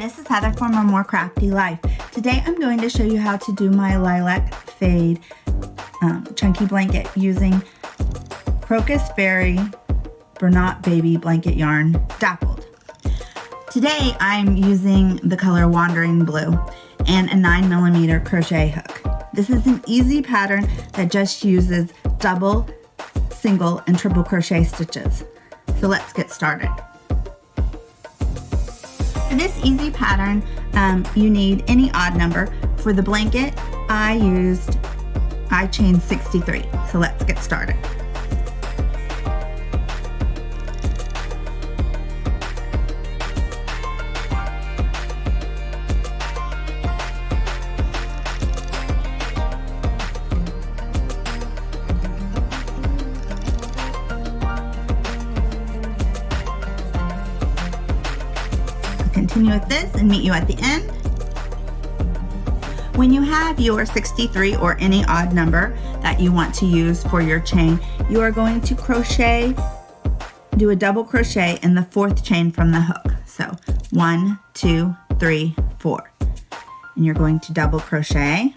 this is Heather from A More Crafty Life. Today I'm going to show you how to do my lilac fade chunky blanket using Crochet Fairy Bernat baby blanket yarn dappled. Today I'm using the color Wandering Blue and a 9mm crochet hook. This is an easy pattern that just uses double, single, and triple crochet stitches. So let's get started. For this easy pattern, you need any odd number. For the blanket, I chained 63. So let's get started. Continue with this and meet you at the end. When you have your 63 or any odd number that you want to use for your chain, you are going to do a double crochet in the 4th chain from the hook. So 1, 2, 3, 4. And you're going to double crochet.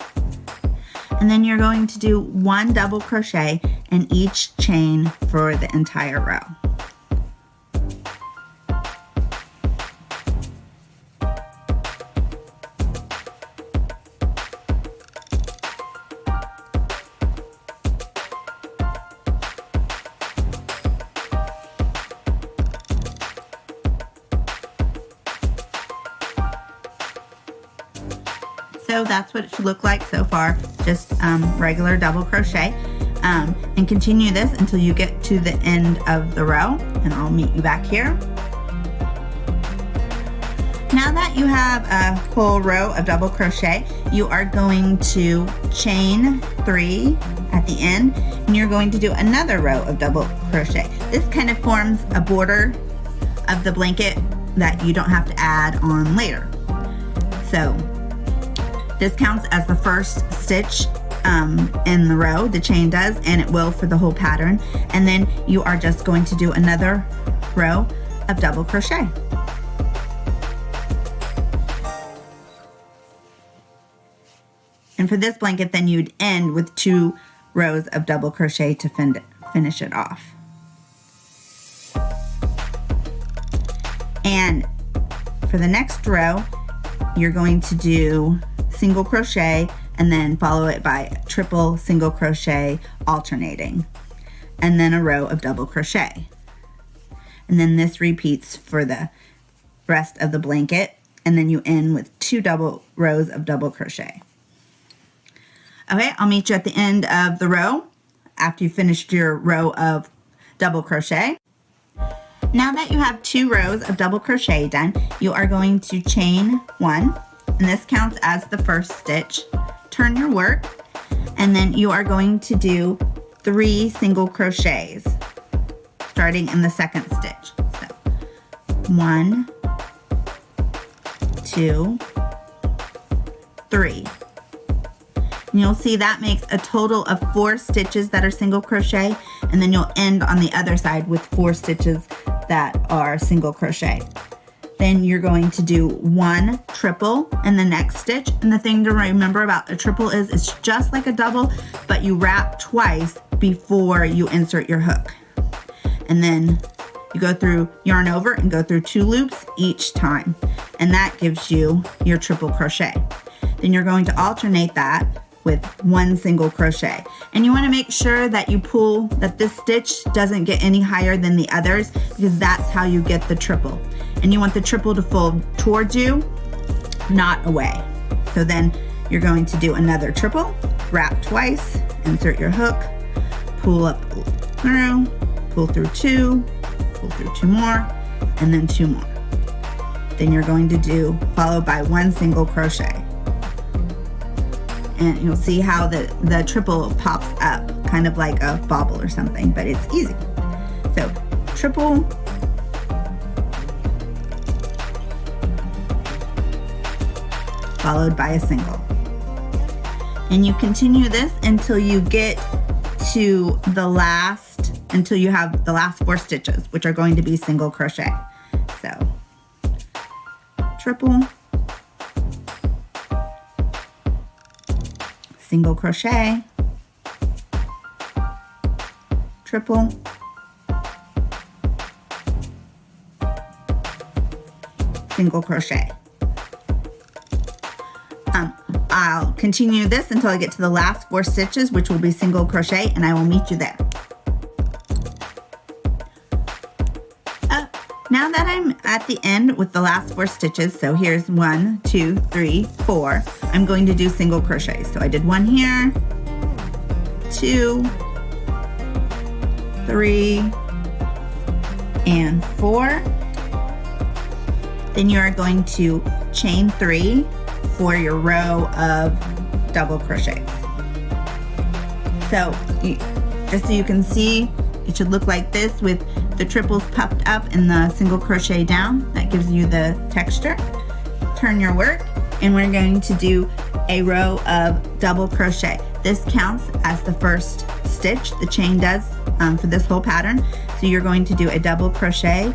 And then you're going to do 1 double crochet in each chain for the entire row. So that's what it should look like so far, just regular double crochet. And continue this until you get to the end of the row, and I'll meet you back here. Now that you have a whole row of double crochet, you are going to chain 3 at the end, and you're going to do another row of double crochet. This kind of forms a border of the blanket that you don't have to add on later. So this counts as the first stitch in the row, the chain does, and it will for the whole pattern. And then you are just going to do another row of double crochet. And for this blanket, then you'd end with 2 rows of double crochet to finish it off. And for the next row, you're going to do single crochet and then follow it by triple single crochet alternating, and then a row of double crochet. And then this repeats for the rest of the blanket, and then you end with 2 double rows of double crochet. Okay, I'll meet you at the end of the row after you finished your row of double crochet. Now that you have 2 rows of double crochet done, you are going to chain 1, and this counts as the first stitch. Turn your work, and then you are going to do 3 single crochets starting in the 2nd stitch. So 1, 2, 3. And you'll see that makes a total of 4 stitches that are single crochet, and then you'll end on the other side with 4 stitches that are single crochet. Then you're going to do 1 triple in the next stitch. And the thing to remember about a triple is it's just like a double, but you wrap twice before you insert your hook. And then you go through, yarn over and go through 2 loops each time. And that gives you your triple crochet. Then you're going to alternate that with 1 single crochet. And you want to make sure that you pull, that this stitch doesn't get any higher than the others, because that's how you get the triple. And you want the triple to fold towards you, not away. So then you're going to do another triple, wrap twice, insert your hook, pull up through, pull through 2, pull through 2 more, and then 2 more. Then you're going to do, followed by 1 single crochet. And you'll see how the triple pops up, kind of like a bobble or something, but it's easy. So triple, followed by a single. And you continue this until you get to the last, until you have the last 4 stitches, which are going to be single crochet. So triple, single crochet, triple, single crochet. I'll continue this until I get to the last 4 stitches, which will be single crochet, and I will meet you there. Now that I'm at the end with the last 4 stitches, so here's 1, 2, 3, 4, I'm going to do single crochet. So I did 1 here, 2, 3, and 4. Then you are going to chain 3 for your row of double crochets. So just so you can see, it should look like this with the triples puffed up and the single crochet down. That gives you the texture. Turn your work, and we're going to do a row of double crochet. This counts as the first stitch, the chain does, for this whole pattern. So you're going to do a double crochet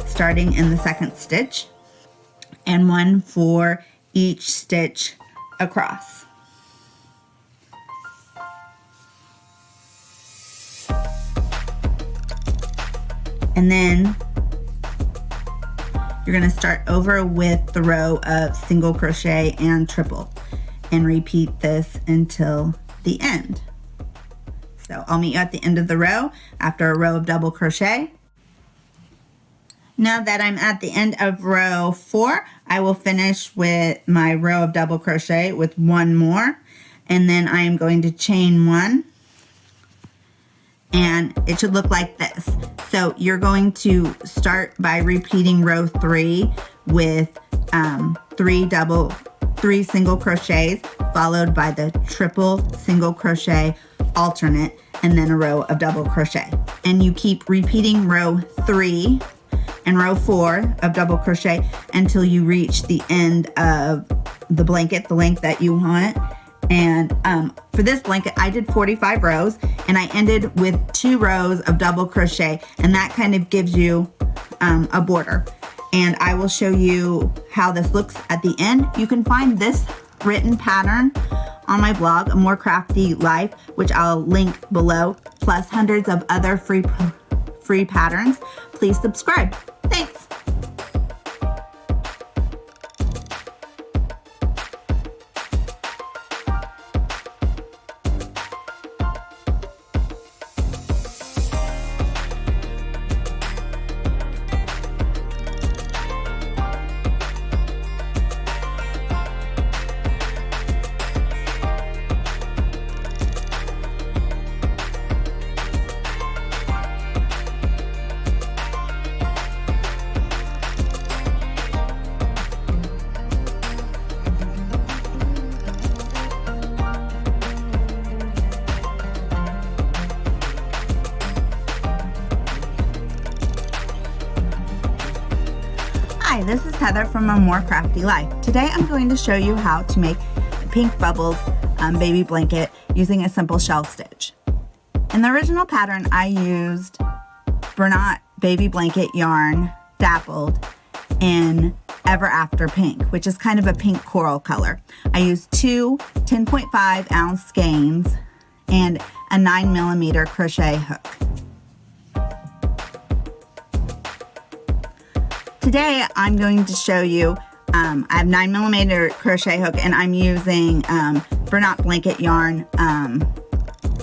starting in the second stitch, and 1 for each stitch across. And then you're going to start over with the row of single crochet and triple, and repeat this until the end. So I'll meet you at the end of the row after a row of double crochet. Now that I'm at the end of row 4, I will finish with my row of double crochet with 1 more, and then I am going to chain 1, and it should look like this. So you're going to start by repeating row 3 with 3 single crochets, followed by the triple single crochet alternate, and then a row of double crochet. And you keep repeating row 3 and row 4 of double crochet until you reach the end of the blanket, the length that you want. And for this blanket, I did 45 rows, and I ended with 2 rows of double crochet, and that kind of gives you a border. And I will show you how this looks at the end. You can find this written pattern on my blog, A More Crafty Life, which I'll link below, plus hundreds of other free patterns. Please subscribe. Thanks. Hi, this is Heather from A More Crafty Life. Today I'm going to show you how to make a pink bubbles baby blanket using a simple shell stitch. In the original pattern, I used Bernat baby blanket yarn dappled in Ever After Pink, which is kind of a pink coral color. I used 2 10.5 ounce skeins and a 9mm crochet hook. Today I'm going to show you, I have 9mm crochet hook, and I'm using Bernat blanket yarn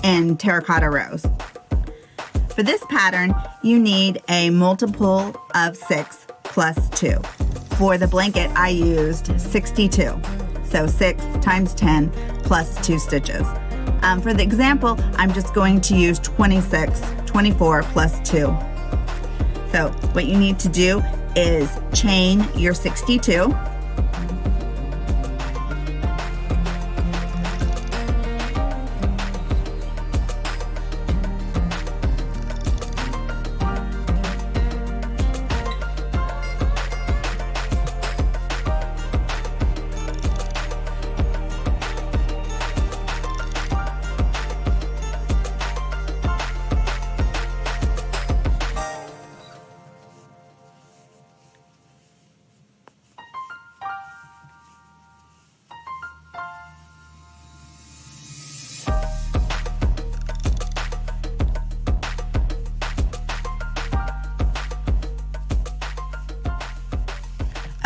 in terracotta rose. For this pattern, you need a multiple of 6 plus 2. For the blanket, I used 62. So 6 times 10 plus 2 stitches. For the example, I'm just going to use 24 plus 2. So what you need to do is chain your 62.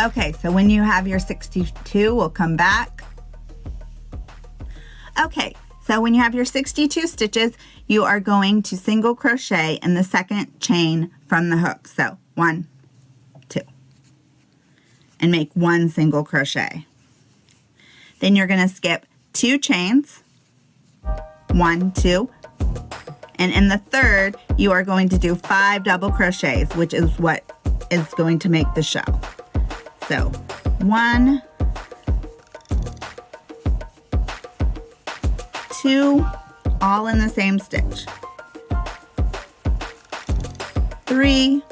Okay, so when you have your 62, we'll come back. Okay, so when you have your 62 stitches, you are going to single crochet in the second chain from the hook. So 1, 2, and make 1 single crochet. Then you're going to skip 2 chains, 1, 2, and in the third, you are going to do 5 double crochets, which is what is going to make the shell. So 1, 2, all in the same stitch. 3,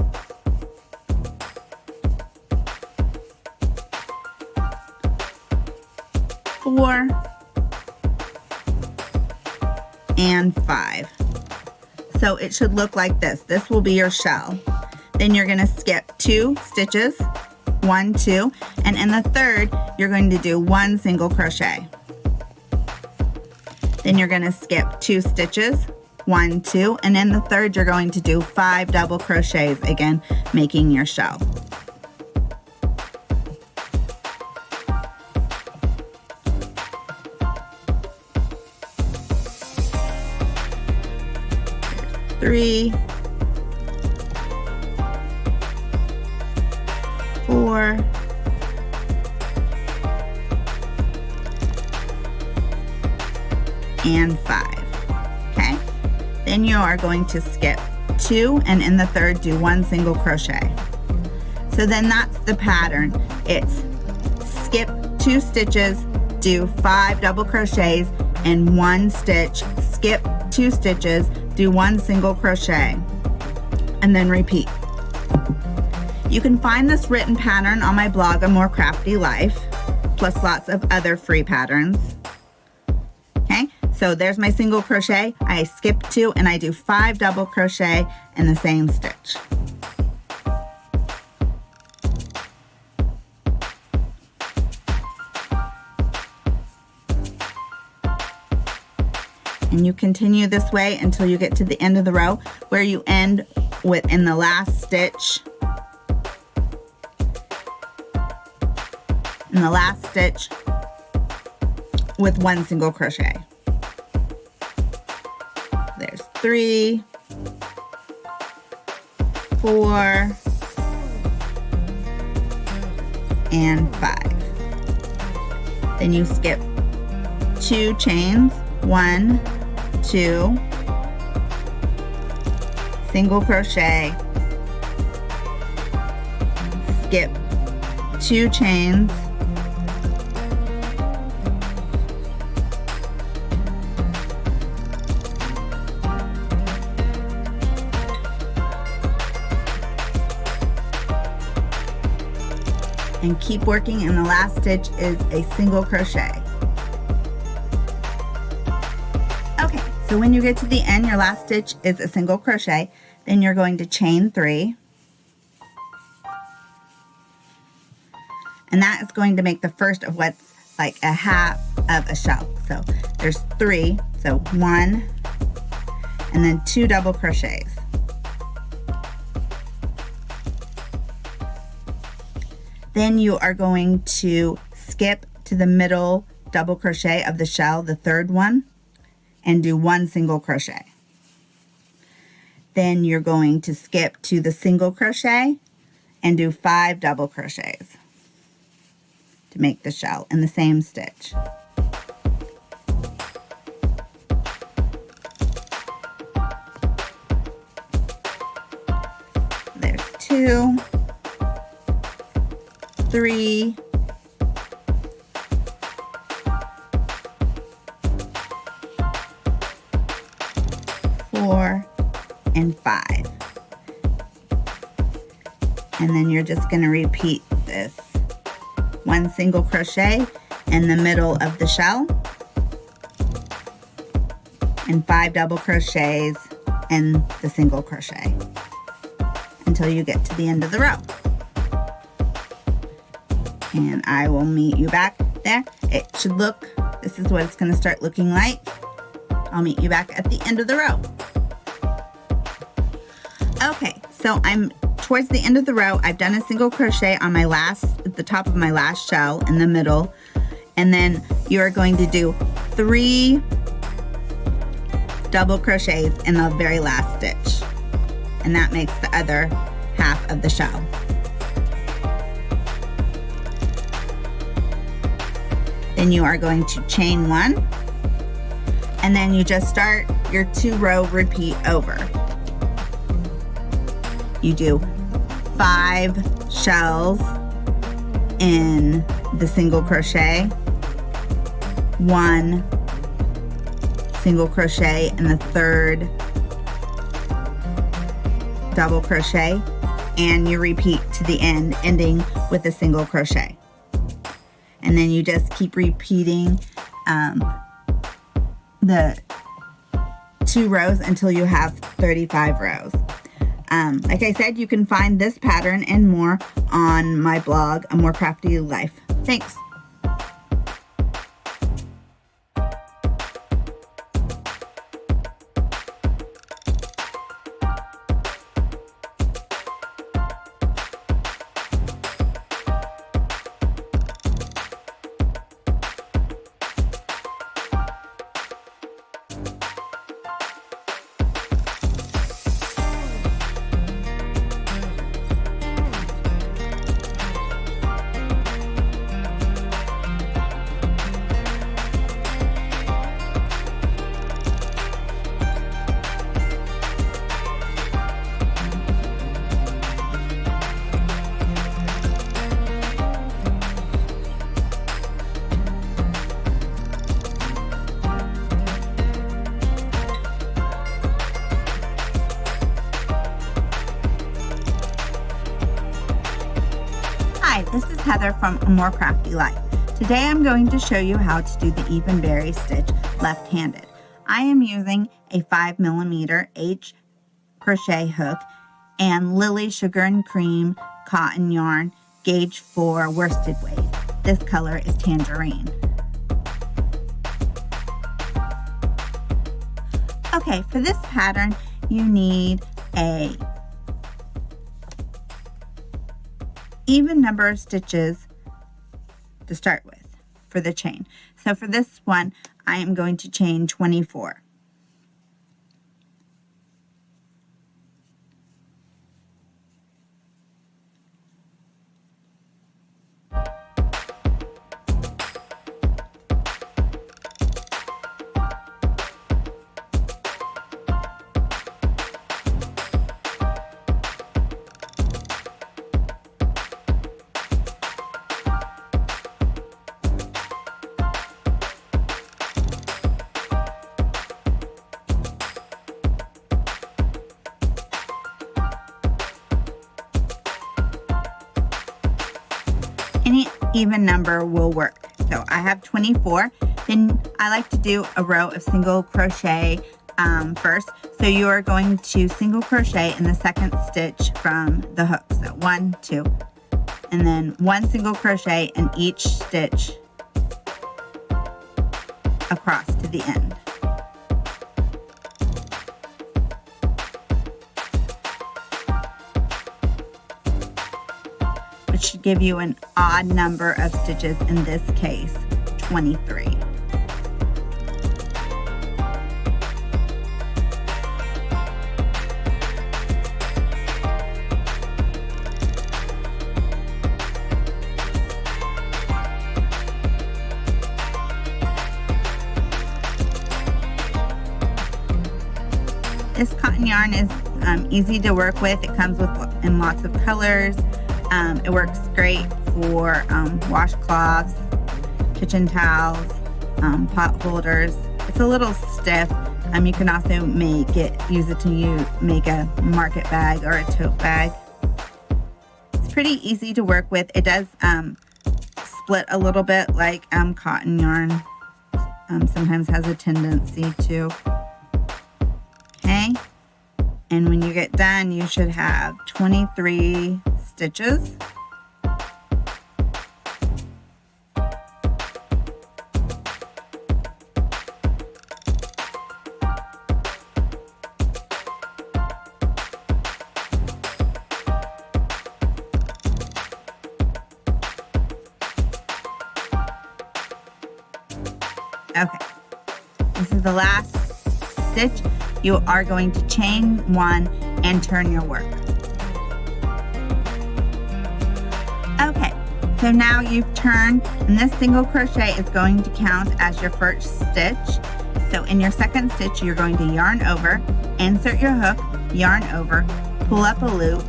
4, and 5. So it should look like this. This will be your shell. Then you're going to skip 2 stitches, 1, 2, and in the third, you're going to do 1 single crochet. Then you're going to skip 2 stitches, 1, 2, and in the third, you're going to do 5 double crochets, again, making your shell. There's 3, 4, and 5. Okay, then you are going to skip 2 and in the third do 1 single crochet. So then that's the pattern. It's skip 2 stitches, do 5 double crochets in 1 stitch, skip 2 stitches, do 1 single crochet, and then repeat. You can find this written pattern on my blog, A More Crafty Life, plus lots of other free patterns. Okay, so there's my single crochet. I skip 2 and I do 5 double crochet in the same stitch. And you continue this way until you get to the end of the row, where you end in the last stitch. In the last stitch with 1 single crochet. There's 3, 4, and 5. Then you skip 2 chains, 1, 2, single crochet, skip 2 chains, and keep working, and the last stitch is a single crochet. Okay, so when you get to the end, your last stitch is a single crochet. Then you're going to chain 3. And that is going to make the first of what's like a half of a shell. So there's 3, so 1, and then 2 double crochets. Then you are going to skip to the middle double crochet of the shell, the third one, and do 1 single crochet. Then you're going to skip to the single crochet and do 5 double crochets to make the shell in the same stitch. There's 2, 3, 4, and 5. And then you're just going to repeat this. 1 single crochet in the middle of the shell and 5 double crochets in the single crochet until you get to the end of the row. And I will meet you back there. It should look, this is what it's going to start looking like. I'll meet you back at the end of the row. Okay, so I'm towards the end of the row, I've done a single crochet on my at the top of my last shell in the middle, and then you're going to do 3 double crochets in the very last stitch, and that makes the other half of the shell. Then you are going to chain 1, and then you just start your 2-row repeat over. You do 5 shells in the single crochet, 1 single crochet in the 3rd double crochet, and you repeat to the end, ending with a single crochet. And then you just keep repeating the 2 rows until you have 35 rows. Like I said, you can find this pattern and more on my blog, A More Crafty Life. Thanks. Hi, this is Heather from A More Crafty Life. Today I'm going to show you how to do the even berry stitch left-handed. I am using a 5mm H crochet hook and Lily Sugar and Cream cotton yarn, gauge 4 worsted weight. This color is tangerine. Okay, for this pattern you need a even number of stitches to start with for the chain. So for this one, I am going to chain 24. Any even number will work. So I have 24. Then I like to do a row of single crochet first. So you are going to single crochet in the second stitch from the hook. So 1, 2, and then 1 single crochet in each stitch across to the end. Which should give you an odd number of stitches, in this case 23. This cotton yarn is easy to work with. It comes in lots of colors. It works great for washcloths, kitchen towels, pot holders. It's a little stiff. You can also use it to make a market bag or a tote bag. It's pretty easy to work with. It does split a little bit like cotton yarn sometimes has a tendency to. Okay, and when you get done, you should have 23 stitches. Okay, this is the last stitch. You are going to chain 1 and turn your work. Okay, so now you've turned, and this single crochet is going to count as your first stitch. So in your second stitch, you're going to yarn over, insert your hook, yarn over, pull up a loop,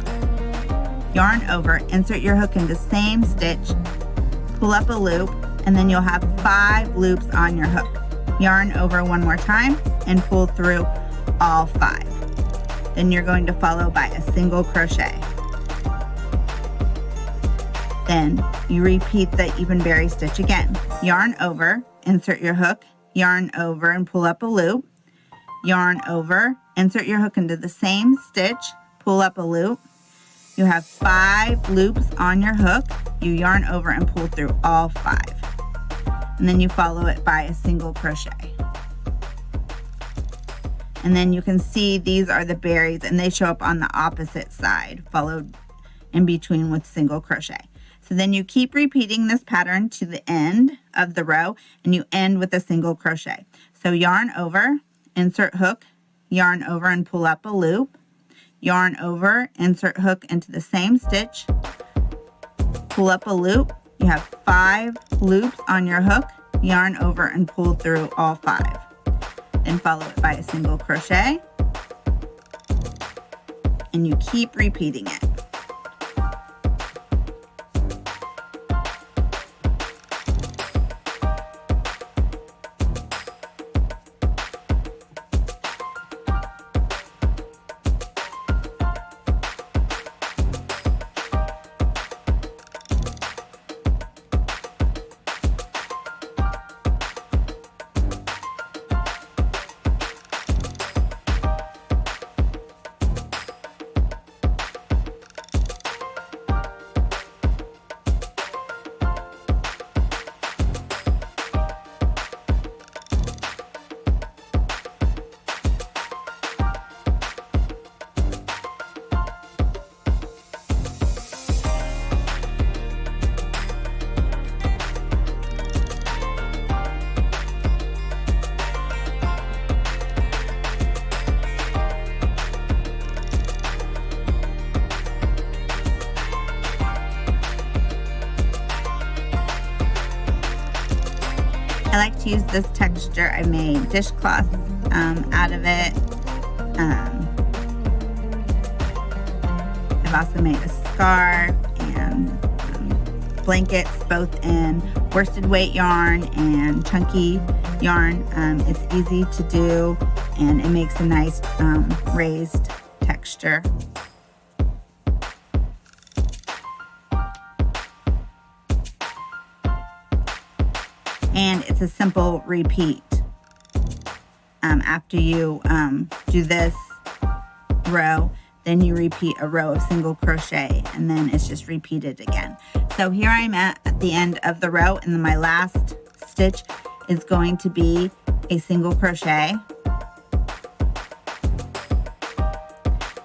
yarn over, insert your hook in the same stitch, pull up a loop, and then you'll have 5 loops on your hook. Yarn over one more time and pull through all 5. Then you're going to follow by a single crochet. Then you repeat the even berry stitch again. Yarn over, insert your hook, yarn over and pull up a loop, yarn over, insert your hook into the same stitch, pull up a loop. You have 5 loops on your hook. You yarn over and pull through all 5. And then you follow it by a single crochet. And then you can see these are the berries, and they show up on the opposite side, followed in between with single crochet. So then you keep repeating this pattern to the end of the row, and you end with a single crochet. So yarn over, insert hook, yarn over and pull up a loop, yarn over, insert hook into the same stitch, pull up a loop. You have 5 loops on your hook, yarn over and pull through all 5. Then follow it by a single crochet, and you keep repeating it. I like to use this texture. I made dishcloths out of it. I've also made a scarf and blankets, both in worsted weight yarn and chunky yarn. It's easy to do, and it makes a nice raised texture. And it's a simple repeat. After you do this row, then you repeat a row of single crochet, and then it's just repeated again. So here I'm at the end of the row, and then my last stitch is going to be a single crochet.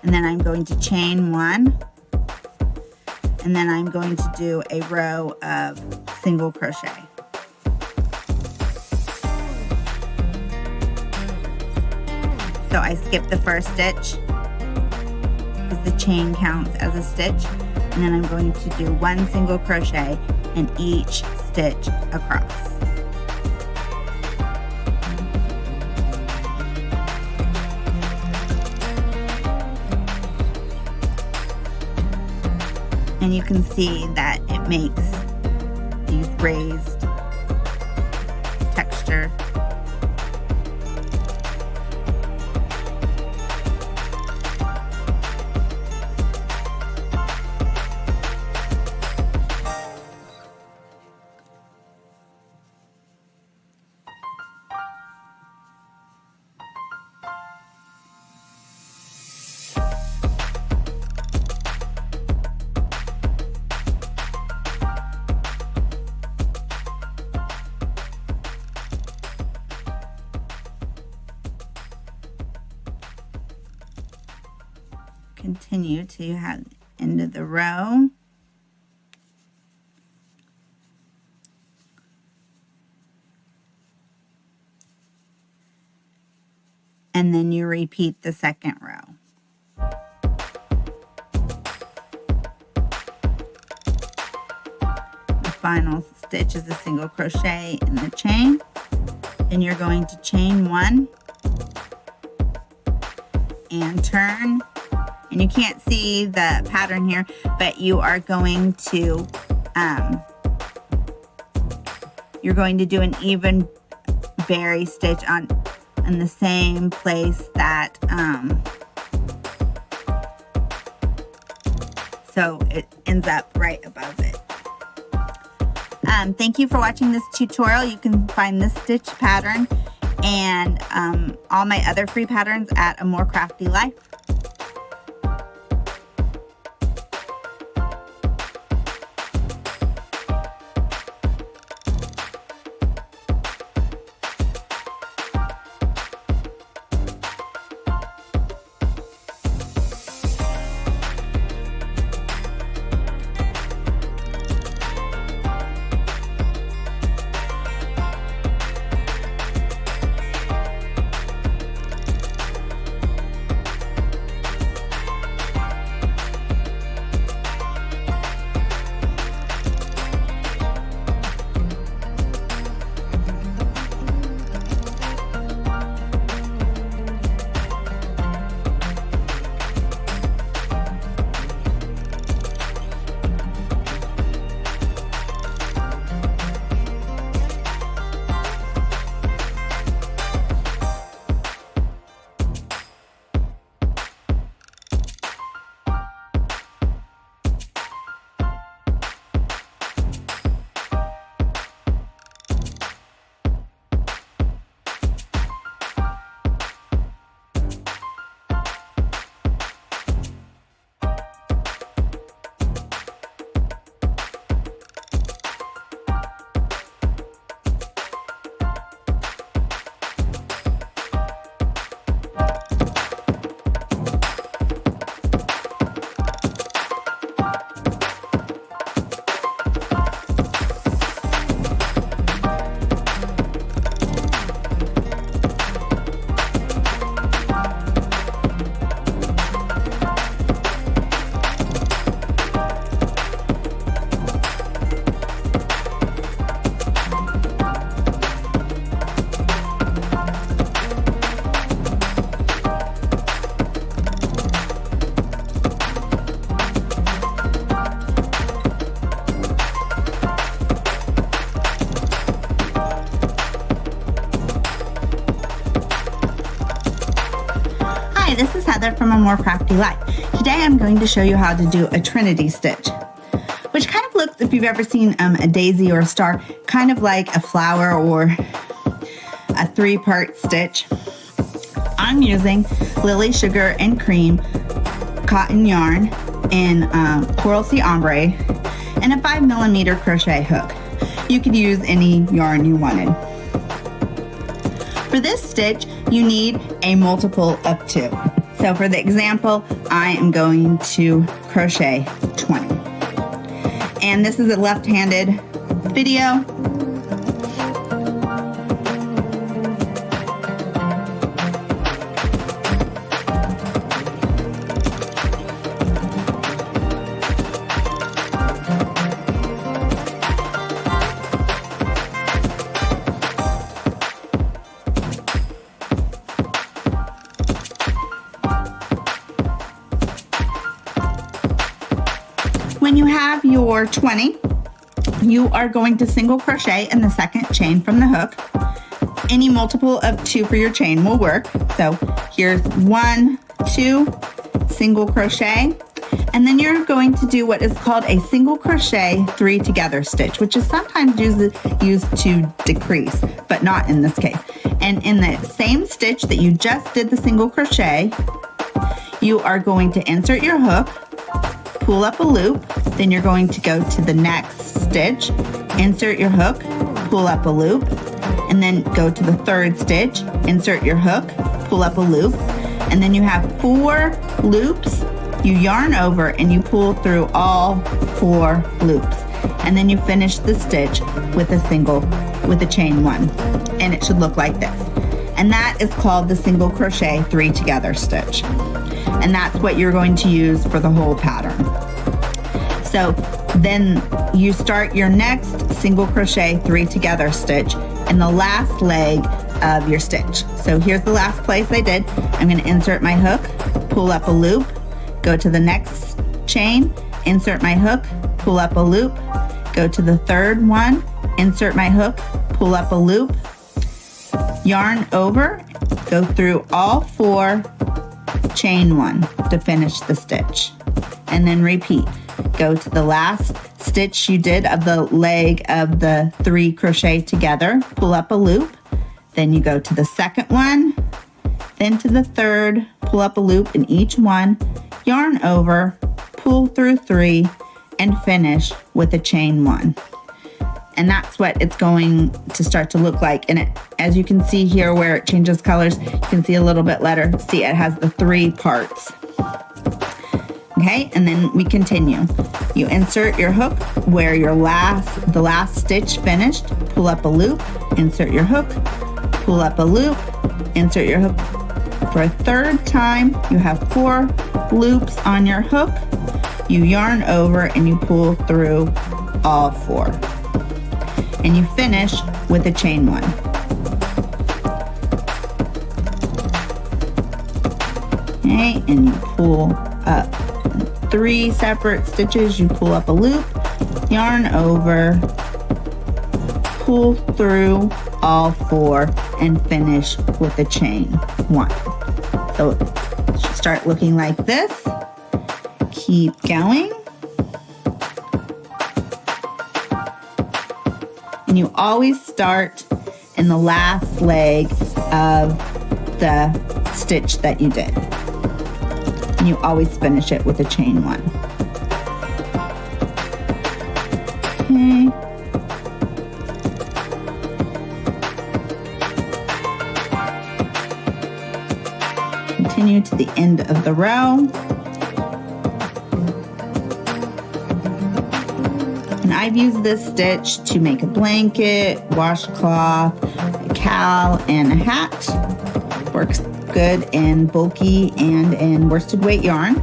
And then I'm going to chain 1, and then I'm going to do a row of single crochet. So I skip the first stitch because the chain counts as a stitch, and then I'm going to do 1 single crochet in each stitch across. And you can see that it makes these raised texture. Continue till you have the end of the row. and then you repeat the second row. The final stitch is a single crochet in the chain, and you're going to chain 1 and turn. And you can't see the pattern here, but you are going to do an even berry stitch in the same place that so it ends up right above it. Thank you for watching this tutorial. You can find this stitch pattern and all my other free patterns at A More Crafty Life. Hi, this is Heather from A More Crafty Life. Today I'm going to show you how to do a Trinity stitch, which kind of looks, if you've ever seen a daisy or a star, kind of like a flower or a 3-part stitch. I'm using Lily Sugar and Cream cotton yarn in Coral Sea Ombre and a 5mm crochet hook. You could use any yarn you wanted. For this stitch, you need a multiple of 2. So for the example, I am going to crochet 20. And this is a left-handed video. When you have your 20, you are going to single crochet in the second chain from the hook. Any multiple of 2 for your chain will work. So here's 1, 2, single crochet, and then you're going to do what is called a single crochet 3 together stitch, which is sometimes used to decrease, but not in this case. And in the same stitch that you just did the single crochet, you are going to insert your hook, pull up a loop, then you're going to go to the next stitch, insert your hook, pull up a loop, and then go to the 3rd stitch, insert your hook, pull up a loop, and then you have 4 loops. You yarn over and you pull through all 4 loops, and then you finish the stitch with a chain 1, and it should look like this. and that is called the single crochet 3 together stitch. And that's what you're going to use for the whole pattern. So then you start your next single crochet 3 together stitch in the last leg of your stitch. So here's the last place I did. I'm going to insert my hook, pull up a loop, go to the next chain, insert my hook, pull up a loop, go to the third one, insert my hook, pull up a loop, yarn over, go through all 4, chain 1 to finish the stitch, and then repeat. Go to the last stitch you did of the leg of the 3 crochet together, pull up a loop, then you go to the second one, then to the third, pull up a loop in each one, yarn over, pull through 3, and finish with a chain 1. And that's what it's going to start to look like. And it, as you can see here where it changes colors, you can see a little bit later. See, it has the 3 parts. Okay, and then we continue. You insert your hook where the last stitch finished, pull up a loop, insert your hook, pull up a loop, insert your hook. For a third time, you have 4 loops on your hook. You yarn over and you pull through all 4. And you finish with a chain 1. Okay, and you pull up 3 separate stitches. You pull up a loop, yarn over, pull through all 4, and finish with a chain 1. So it should start looking like this. Keep going. And you always start in the last leg of the stitch that you did. And you always finish it with a chain 1. Okay. Continue to the end of the row. And I've used this stitch to make a blanket, washcloth, a cowl, and a hat. Works good in bulky and in worsted weight yarn.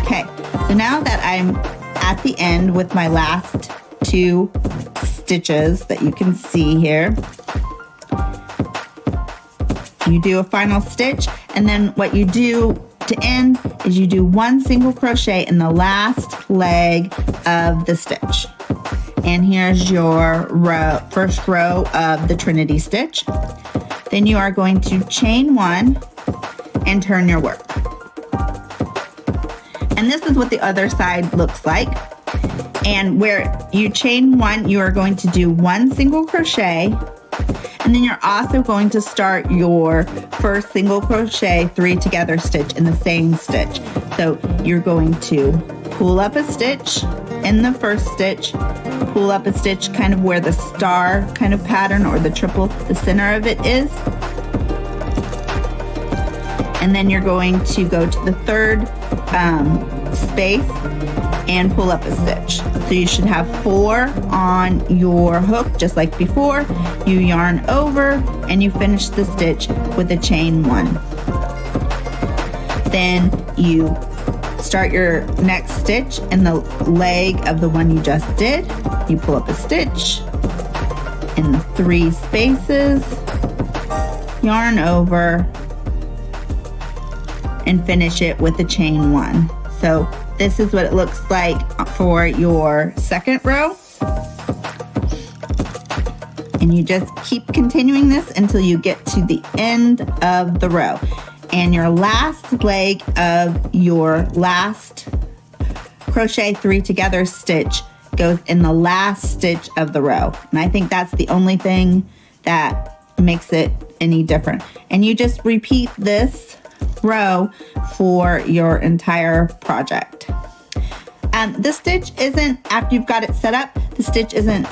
Okay, so now that I'm at the end with my last 2 stitches that you can see here, you do a final stitch, and then what you do to end is you do 1 single crochet in the last leg of the stitch. And here's your first row of the Trinity stitch. Then you are going to chain 1 and turn your work. And this is what the other side looks like. And where you chain 1, you are going to do 1 single crochet, and then you're also going to start your first single crochet 3 together stitch in the same stitch. So you're going to pull up a stitch in the first stitch, pull up a stitch kind of where the star kind of pattern or the triple, the center of it is. And then you're going to go to the third space and pull up a stitch. So you should have 4 on your hook just like before. You yarn over and you finish the stitch with a chain 1. Then you start your next stitch in the leg of the one you just did. You pull up a stitch in the 3 spaces, yarn over, and finish it with a chain 1. So this is what it looks like for your second row. And you just keep continuing this until you get to the end of the row. And your last leg of your last crochet 3 together stitch goes in the last stitch of the row. And I think that's the only thing that makes it any different. And you just repeat this row for your entire project. The stitch isn't, after you've got it set up, the stitch isn't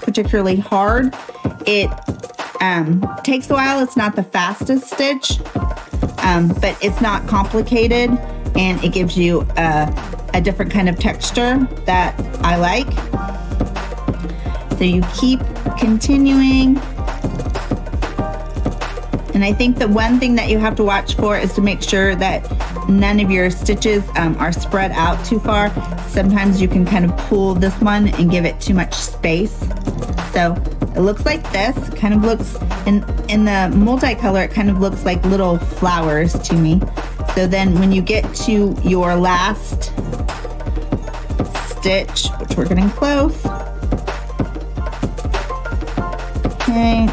particularly hard. It takes a while. It's not the fastest stitch, but it's not complicated, and it gives you a different kind of texture that I like. So you keep continuing And I think the one thing that you have to watch for is to make sure that none of your stitches are spread out too far. Sometimes you can kind of pull this one and give it too much space. So it looks like this. It kind of looks, in the multicolor, it kind of looks like little flowers to me. So then when you get to your last stitch, which we're getting close. Okay.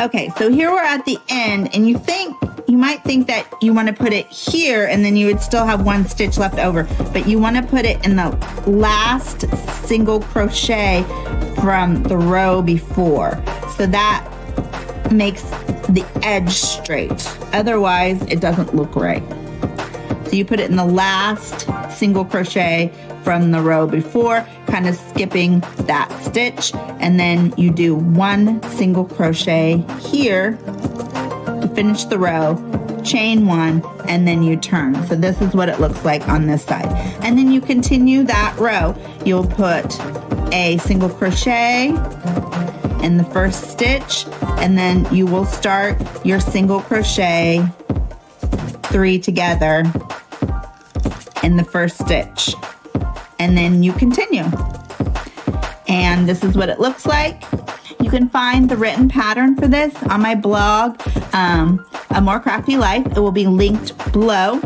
Okay, so here we're at the end, and you might think that you want to put it here and then you would still have one stitch left over, but you want to put it in the last single crochet from the row before. So that makes the edge straight. Otherwise, it doesn't look right. So you put it in the last single crochet from the row before, kind of skipping that stitch, and then you do one single crochet here to finish the row, chain one, and then you turn. So this is what it looks like on this side. And then you continue that row. You'll put a single crochet in the first stitch, and then you will start your single crochet 3 together in the first stitch, and then you continue. And this is what it looks like. You can find the written pattern for this on my blog, A More Crafty Life. It will be linked below,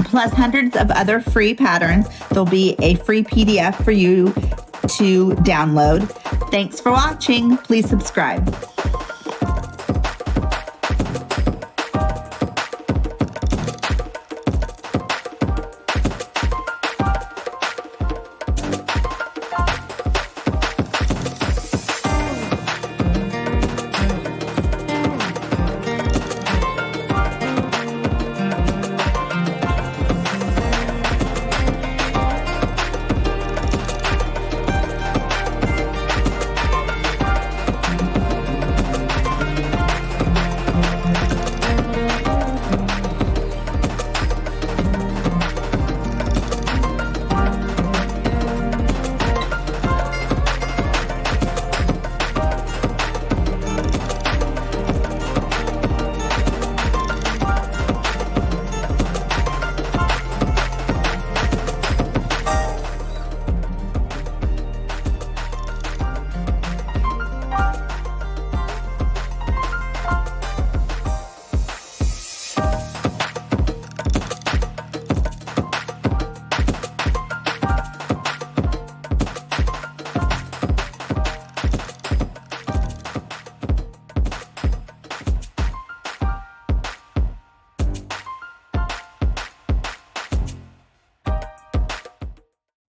plus hundreds of other free patterns. There'll be a free PDF for you to download. Thanks for watching. Please subscribe.